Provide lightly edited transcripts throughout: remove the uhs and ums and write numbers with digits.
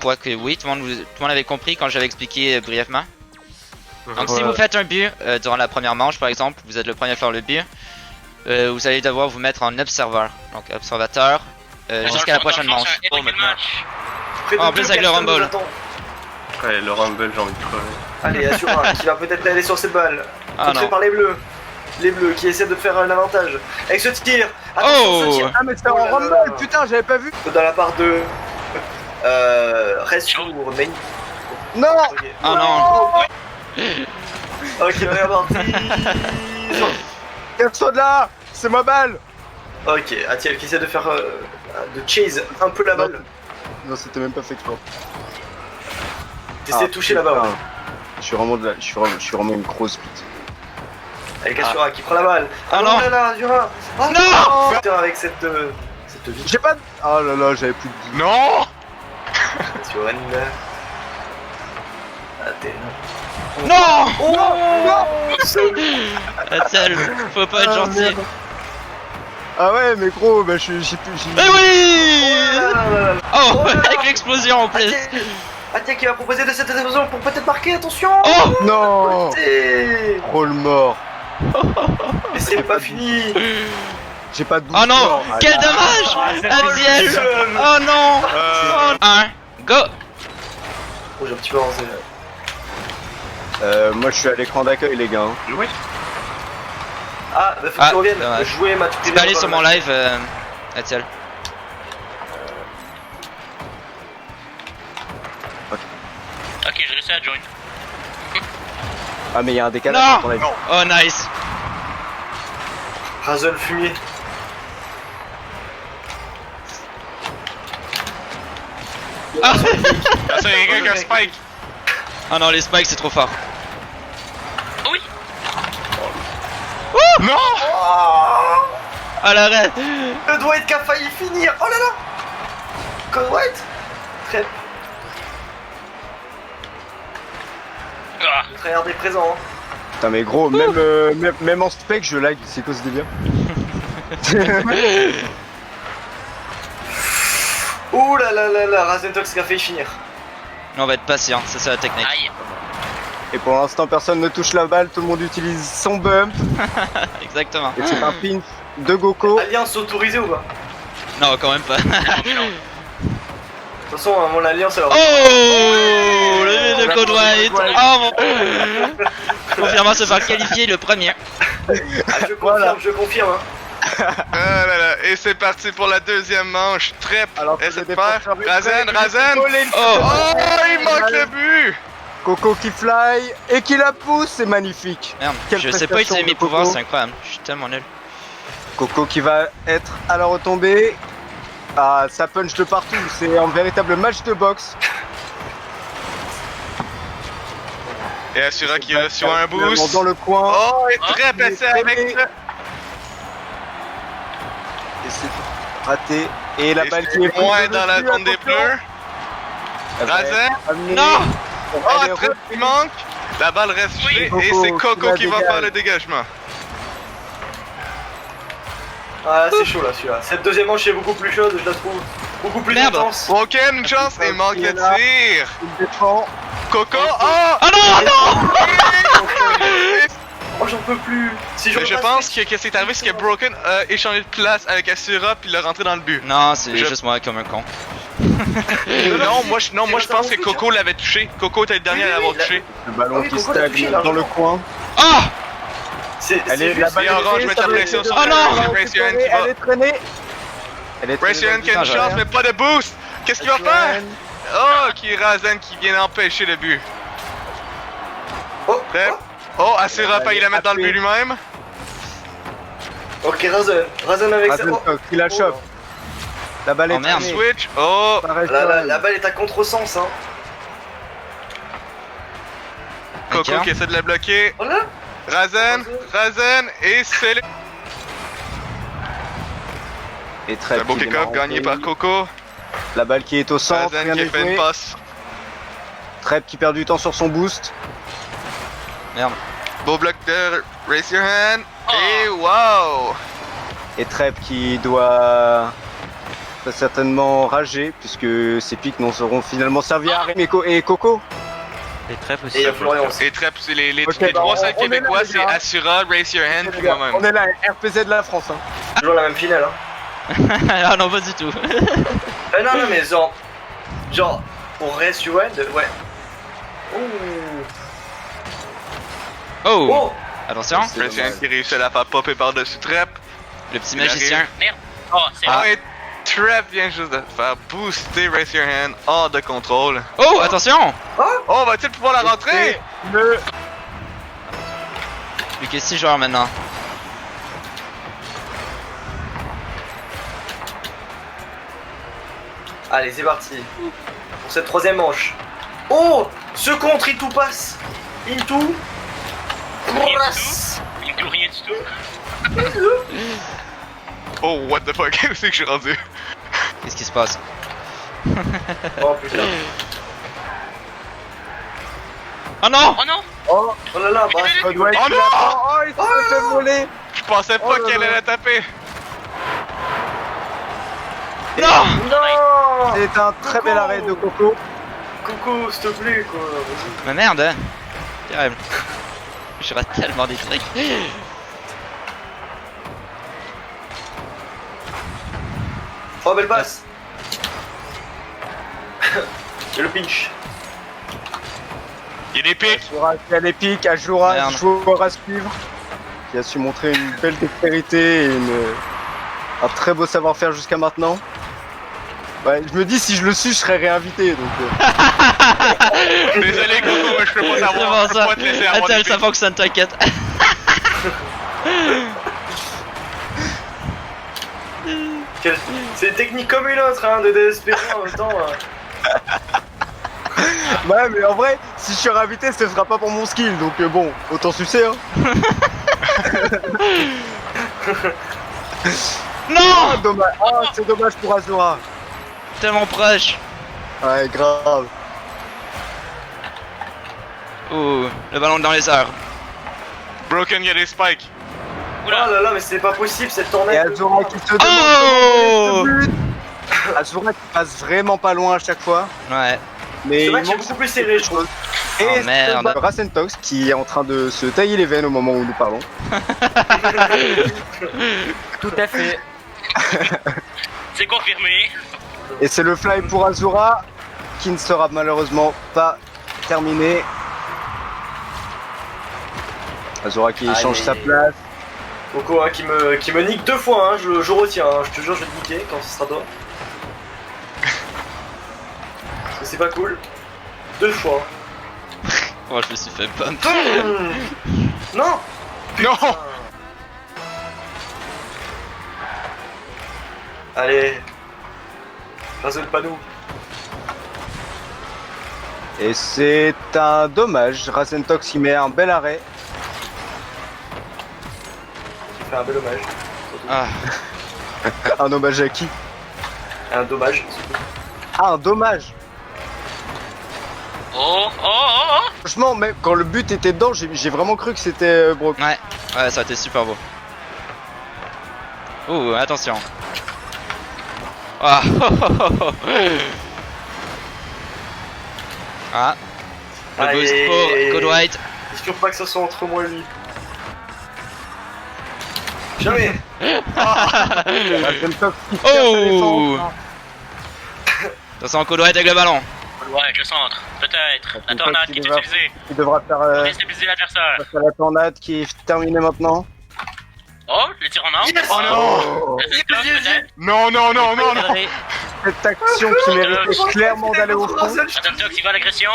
pour que oui, tout le monde avait compris quand j'avais expliqué brièvement. Donc si vous faites un but durant la première manche par exemple, vous êtes le premier à faire le but, vous allez devoir vous mettre en observeur, donc observateur, jusqu'à la prochaine manche. En plus avec le Rumble. Ouais, le Rumble, j'ai envie de crever. Allez, Asura qui va peut-être aller sur cette balle. Ah Contré non. par les bleus. Les bleus qui essaient de faire un avantage. Avec ce tir. Attention, Oh ce tir. Ah mais c'était Oh en là là. Rumble, putain, j'avais pas vu. De la part de Rescue Main. Non. Ok. Oh non. Ok, on est reparti. Casse-toi de là. C'est ma balle. Ok, Atiel qui essaie de faire de chase un peu la balle. Non, c'était même pas fait exprès. T'essaies de toucher la balle. putain. Je suis vraiment vraiment une grosse pute. Avec Asura qui prend la balle. Ah non. là là, Asura. Oh Non. Putain, avec cette vie. J'ai pas de... Oh là là, j'avais plus de vie. Non! Asura. Ah, t'es... Non. Oh non. Atiel, faut pas être gentil. merde. Ah ouais, mais gros, bah j'ai plus... Mais oui. Oh, Oh là là. avec l'explosion en plus. Atiel qui va proposer de cette explosion pour peut-être marquer, attention. Oh. Non. Et Oh le mort. c'est pas fini. J'ai pas de Oh non, booster. Ah, quel là. dommage. Atiel. Oh non. 1, go. Oh, j'ai un petit peu avancé. Moi je suis à l'écran d'accueil les gars. Oui. Ah, bah faut que Ah, tu reviennes. dommage. Jouer ma Tu peux aller sur mon live, Atiel. Ok, j'ai réussi à join. Ah mais il y a un décalage Non. sur ton live. Oh nice. Razzle fumier. Ah. Attention, il y a quelqu'un qui a spike. Oh non, les spikes c'est trop fort. Oui. Non! Oh, À l'arrêt. le Dwight qui a failli finir. Oh là là. Code White. Très... Ah. Le tryhard est présent. Hein. Putain mais gros, même en spec je lag, c'est quoi ce délire? Ouh là là là là, Razentox qui a failli finir. On va être patient, c'est ça la technique. Aïe. Et pour l'instant personne ne touche la balle, tout le monde utilise son bump. Exactement. Et c'est un pin de Goko. Alliance autorisée ou pas? Non, quand même pas. De toute façon, mon alliance alors. Oh, le but de Code White. Oh mon. Confirmant se faire qualifier le premier. Ah, je confirme, Voilà. je confirme. Hein. Ah là là, et c'est parti pour la deuxième manche. Trep, Alors que essaie les de faire. défenseurs- Razen, Razen. Oh. Oh, il manque le but. Coco qui fly et qui la pousse, c'est magnifique. Merde, Quelle je sais pas prestation utiliser mes de Coco. pouvoirs, c'est incroyable. Je suis tellement nul. Coco qui va être à la retombée. Ah, ça punch de partout, c'est un véritable match de boxe. Et Asura qui a reçu un boost. Dans le coin. Oh, et Trep essaie avec Trep. Et c'est raté. Et la Et balle c'est qui est moins prise dans la dessus à zone des Coco. bleus. Elle va Razen. être amenée. Non. Oh, Elle est Trep qui manque. La balle reste gelée Oui. et Coco c'est qui Coco la qui va dégage. faire le dégagement. Ah, c'est chaud là celui-là. Cette deuxième manche est beaucoup plus chaude, je la trouve beaucoup plus Merde. intense. Broken, une chance et manque le tir. Il défend. Coco, oh! Oh non, non. Oh, j'en peux plus. Si Mais je repasse- pense que ce qui est arrivé, c'est que Broken a échangé de place avec Asura puis il est rentré dans le but. Non, c'est Je- juste moi comme un con. Non, moi je pense que Coco l'avait touché. Coco était le dernier à Oui, l'avoir oui, touché. Le ballon Ah oui, qui Coco l'a touché, stagne là, dans le vraiment. coin. Ah. C'est Elle est juste- la balle Et Orange est met la traînée, pression sur Oh le non. Raysion qui Elle va. est traînée. Elle est Raysion qui a une Putain, chance mais pas de boost. Qu'est-ce qu'il va faire? Oh, qui est Razen qui vient empêcher le but. Oh, Trep. Oh, Asura a failli la mettre dans le but lui-même. oh. Ok, Razen. Razen avec ça. Razen Oh. qui la chope. La balle Oh, est merde. traînée. Switch. Oh, Ça reste La balle est à contresens. Hein. Coco Ok. qui essaie de la bloquer. Oh là. Razen et c'est le... Et très Un beau kick-off gagné par Coco. La balle qui est au centre, Razen rien qui a n'est fait une joué. passe. Trep qui perd du temps sur son boost. Merde. Beau bloc de Raise Your Hand. Et wow! Et Trep qui doit très certainement rager, puisque ces pics n'auront finalement servi à rien. Et Coco? Les trèfles aussi. Et il y a Florian aussi. Les traps, c'est les Ok, les bah, trois seuls on est là, québécois, les c'est gars. Assura, Raise Your Hand, puis moi-même. On est là, RPZ de la France. Hein. Toujours la même finale, hein. Ah non, pas du tout. Non, non, mais genre, pour Race Your Hand, ouais. Oh, Oh, attention, Raise Your Hand qui réussit à la faire popper par-dessus trap. le petit Il magicien. Merde. Oh, c'est Ah, bon. et Trap vient juste de faire booster Raise Your Hand hors de contrôle. Oh, attention. Oh, va-t-il pouvoir la rentrer? Le... Plus que 6 joueurs maintenant. allez, c'est parti. Pour cette troisième manche. Oh, ce contre, il tout passe. Il tout. Il ne rien du tout. Oh, what the fuck, où c'est que je suis rendu? Qu'est-ce qui se passe? Oh putain. Oh non. Oh non. Oh, Oh là là, bah. ça doit être Oh non! Oh, il s'est fait voler. Je pensais pas Oh là qu'elle là. allait la taper. Non. Non. C'est un très bel arrêt de Coco. Coucou, s'il te plaît, quoi. Mais merde, hein. Terrible. Je rate tellement des trucs. Oh, belle passe. Et le pinch. Il y a des pics. Ajura qui a les pics, Ajura, Merde. joueur à suivre, qui a su montrer une belle dextérité et un très beau savoir-faire jusqu'à maintenant. Ouais, je me dis si je le suis, je serais réinvité. Donc, Désolé, Coco, mais je peux pas C'est savoir. bon Je peux ça. pas te laisser avoir Attends, des ça pics. fonctionne, t'inquiète. C'est une technique comme une autre, hein, de désespérer en même temps. ouais, mais en vrai, si je suis réinvité, ce sera pas pour mon skill. Donc bon, autant sucer. Hein. Non. Ah, dommage. Ah, c'est dommage pour Ajura. Tellement proche. Ouais, grave. Ouh, le ballon dans les airs. Broken, il y a des spikes. Oh là là, mais c'est pas possible cette Et tornade. Ajura qui se demande Oh. comment il met ce but. Ajura qui passe vraiment pas loin à chaque fois. Ouais. Mais Ce il match est manque beaucoup plus serré, je trouve. Et Oh, merde. c'est Rasentox qui est en train de se tailler les veines au moment où nous parlons. Tout à fait. C'est confirmé. Et c'est le fly pour Azura qui ne sera malheureusement pas terminé. Azura qui échange Allez. sa place. Coco, hein, qui me nique deux fois, hein, je retiens, hein, je te jure, je vais te niquer quand ce sera toi. Parce que c'est pas cool. Deux fois. Oh, je me suis fait bump. Non. Non! Allez. Razzle pas nous. Et c'est un dommage. Rasentox qui met un bel arrêt. J'ai fait un bel hommage. Ah, Un hommage à qui? Un dommage, surtout. Ah, un dommage. Oh, oh, oh, oh. Franchement, même quand le but était dedans, j'ai vraiment cru que c'était Brock. ouais. Ouais, ça a été super beau. Ouh, attention. Ah, ah. Le Allez. boost pour Good White. J'espère pas que ça soit entre moi et lui. Jamais. Rasentox qui tire sa Oh. défense. Attention, Good White avec le ballon. Ouais, je centre. Peut-être. La Une tornade fois qui qu'il est va- utilisée. Qui devra faire Déstabiliser l'adversaire. la tornade qui est terminée maintenant. Oh, le tir en main. Yes. Oh non! La séquence, peut-être. Non, non, non, non, non! Cette action qui méritait clairement d'aller au fond. Rasentox, il va à l'agression.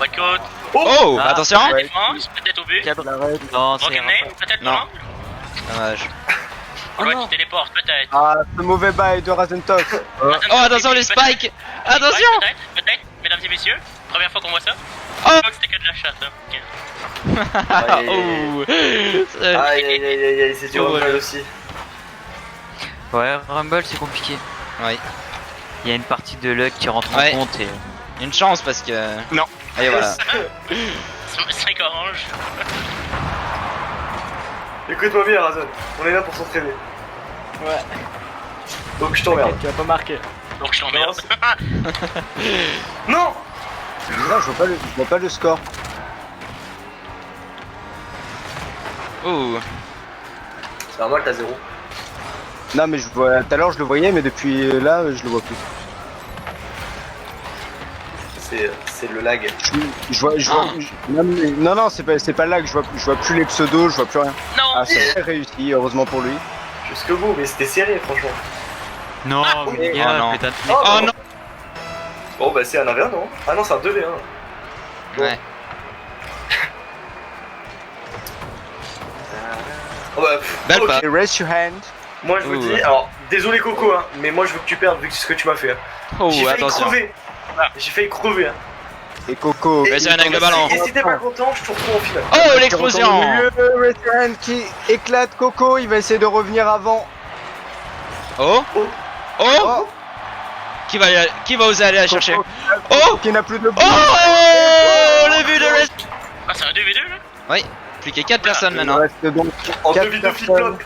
White coat. Oh, Ah. attention. Ouais. Défense, peut-être au but. L'arrêt. Non, c'est Broken name, peut-être Non. non. Dommage. Good White qui téléporte, peut-être. Ah, ce mauvais bail de Rasentox. Oh, attention les spikes. Attention. Peut-être, peut-être, mesdames et messieurs. Première fois qu'on voit ça. Oh. C'était que de la chatte. Hein. Ok. Oh. Aïe aïe aïe aïe aïe, c'est du Oh, Rumble ouais. aussi. Ouais, Rumble c'est compliqué. Oui. Il y a une partie de luck qui rentre Ouais. en compte et. Une chance parce que. Non. Et voilà. 5 oranges. Écoute-moi bien, Razon. On est là pour s'entraîner. Donc je t'emmerde. Tu vas pas marquer. Donc je t'emmerde. Non. Non, je vois pas le score. Ouh. C'est normal, t'as 0. Non, mais tout à l'heure je le voyais, mais depuis là, je le vois plus. C'est le lag. Non, c'est pas là que je vois plus les pseudos, je vois plus rien. Non. Ah, c'est réussi, heureusement pour lui. Jusqu'au bout, mais c'était serré, franchement. Non, mais les gars, Oh non. faites un truc. Oh non. Bon, bah c'est un 1v1, non? Ah non, c'est un 2v1. Ouais. Oh, bah, Belle ok. passe. Et raise your hand. Moi je vous Ouh. dis, alors désolé Coco, hein, mais moi je veux que tu perdes vu que c'est ce que tu m'as fait. Hein. Oh, J'ai failli attention. crever. J'ai failli crever. Hein. Et Coco. Et- Vas-y, avec le ballon. Et si t'es pas content, je te retrouve en finale. Oh, l'explosion. Raise your hand qui éclate Coco, il va essayer de revenir avant. Oh. Oh. Oh. Qui va oser aller la chercher? Coco, Oh. qui n'a plus de Oh, le but de reste. Ah, c'est un 2v2 là? Oui, plus que 4 personnes Il maintenant. reste donc En 4 2v2 personnes. flip-flop.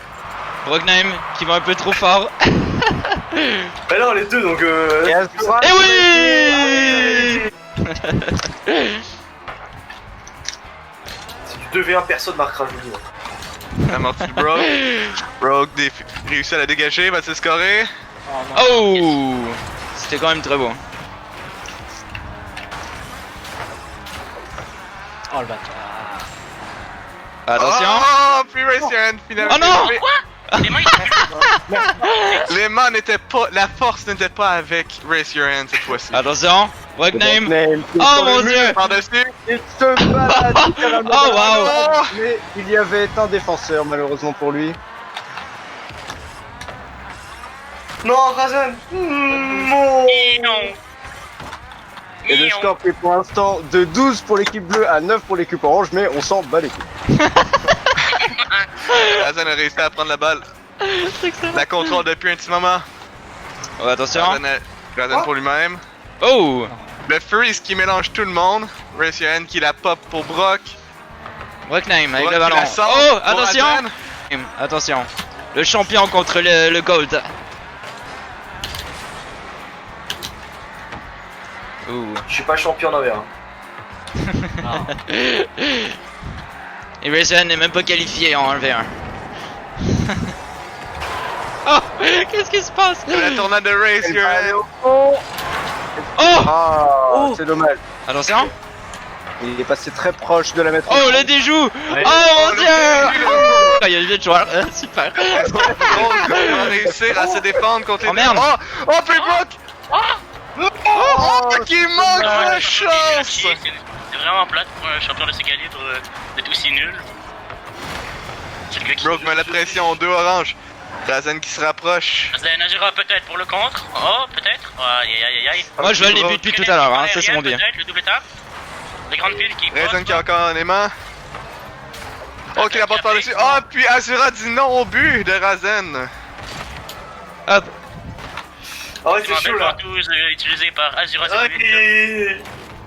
Brognaim qui va un peu trop fort. Bah non, les deux donc. Et Azura, Eh oui. C'est du 2v1, personne marquera, je vous le dis. Amorti Brock. Brock réussit à la dégager, va se scorer. Oh. C'était quand même très beau. Oh le bâtard. Attention. Oh, puis Racing finalement. Oh non. Les mains, ils Les mains n'étaient pas. La force n'était pas avec Race Your Hand cette fois-ci. Attention. Brognaim. Name, qui est Oh sur le mon mur, dieu. Par-dessus. Il se balade littéralement Oh, dans la wow. balle, mais il y avait un défenseur malheureusement pour lui. Non, Razen. Non. Et le score est pour l'instant de 12 pour l'équipe bleue à 9 pour l'équipe orange, mais on s'en bat les couilles. Razen a réussi à prendre la balle. La contrôle depuis un petit moment. Oh, attention. Razen pour lui-même. Oh. Le freeze qui mélange tout le monde. Race Your Hand qui la pop pour Brock. Brognaim avec Brock le qui ballon. la sort Oh, pour attention. Razen. Attention. Le champion contre le gold. Ouh. Je suis pas champion en 1v1. Et Racing n'est même pas qualifié en 1v1. Oh, qu'est-ce qui se passe? La tournade de Race Your Hand. Oh. Ah, Oh. c'est dommage. Attention. Il est passé très proche de la mettre. Oh, le déjoue. Oh mon dieu. Oh, il y a 8 joueurs. Super. Brock va réussir à se défendre contre les Oh, merde. Oh, puis Brock. Oh, qui manque de chance. C'est vraiment plate pour un champion de ce calibre d'être aussi nul. C'est le gars qui. Brock met la pression, 2 oranges. Razen qui se rapproche. Najira peut-être pour le contre. Oh, peut-être. Aïe aïe aïe aïe. Moi, je vois les buts depuis tout à l'heure. Hein. Ça, c'est mon bien. Peut-être le double tap. Les grandes piles qui. Razen qui a encore un aimant. Oh, qui la porte par-dessus. Oh, puis Azura dit non au but de Razen. Hop. Ah ouais, c'est chaud là. Ventouse utilisée par Azura Ah, 08. et-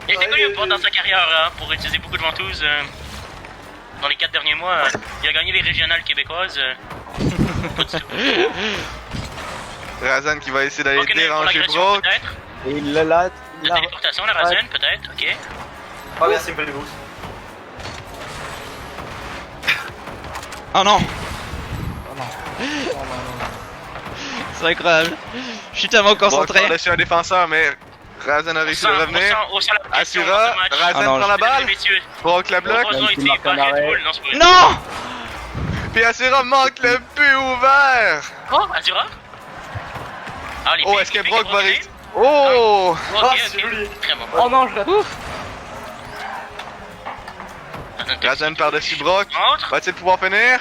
Il était connu dans sa carrière hein, pour utiliser beaucoup de ventouses. Dans les 4 derniers mois, il a gagné les régionales québécoises. Pas du tout. Razen qui va essayer d'aller Ok, pour déranger l'agression Brock. peut-être. Et il l'a là. La téléportation, la Razen peut-être. Ok. Ah merci, me fait des boosts. Oh non. C'est incroyable. Je suis tellement Brock concentré. par-dessus un défenseur, mais Razen a réussi de revenir. On sent la pression dans Asura, ce match. Razen Ah non, prend la Mesdames et balle. messieurs, Brock la bloque. heureusement, il Il fait marque pas un Red arrêt. Bull, non, c'est pas vrai. Non. Puis Asura manque le but ouvert. Oh, Azura? Ah, les Oh, pics, est-ce que les pics Brock de va Brognaim. réussir? Oh! Ok, Ah, c'est ok. joli. Très bon. Oh non, je rate. Razen par-dessus Brock. Entre. Va-t-il pouvoir finir?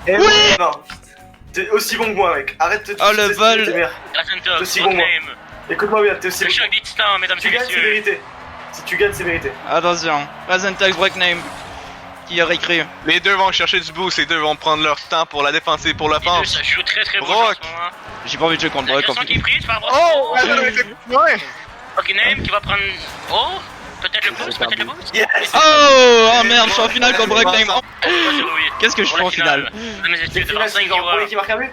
Et Oui. Non. T'es aussi bon que moi, mec. Arrête de te Oh, le vol. Razentok, Aussi bon, moi. Brognaim. Écoute-moi bien, t'es aussi Le bon. choc des titans, mesdames Tu et gagnes, c'est messieurs. mérité. Si tu gagnes, c'est mérité. Attention. Razentox Brognaim. Qui aurait cru? Les deux vont chercher du boost, les deux vont prendre leur temps pour la défense et pour Les deux, l'offense. ça joue très très beau Brock. en ce moment. J'ai pas envie de jouer contre La Brock. question qui est prise par Brock. Oh! Razen avec le coup de poing. Brognaim qui va prendre. Oh! Peut-être le boost, peut-être le boost. Yes. Oh merde, je suis en finale contre Brognaim. Oh, Oh, 3-0-8. qu'est-ce que je Pour fais la en finale? Mesdames et C'est messieurs, le devant final, 5 c'est genre le premier viewers. qui marque un but.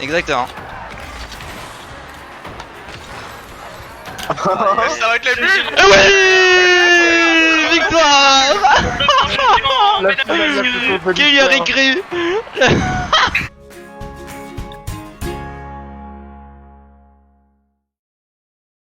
Exactement. Ça va être le but! Oui, victoire. La finale, la plus belle Qui y aurait victoire. cru?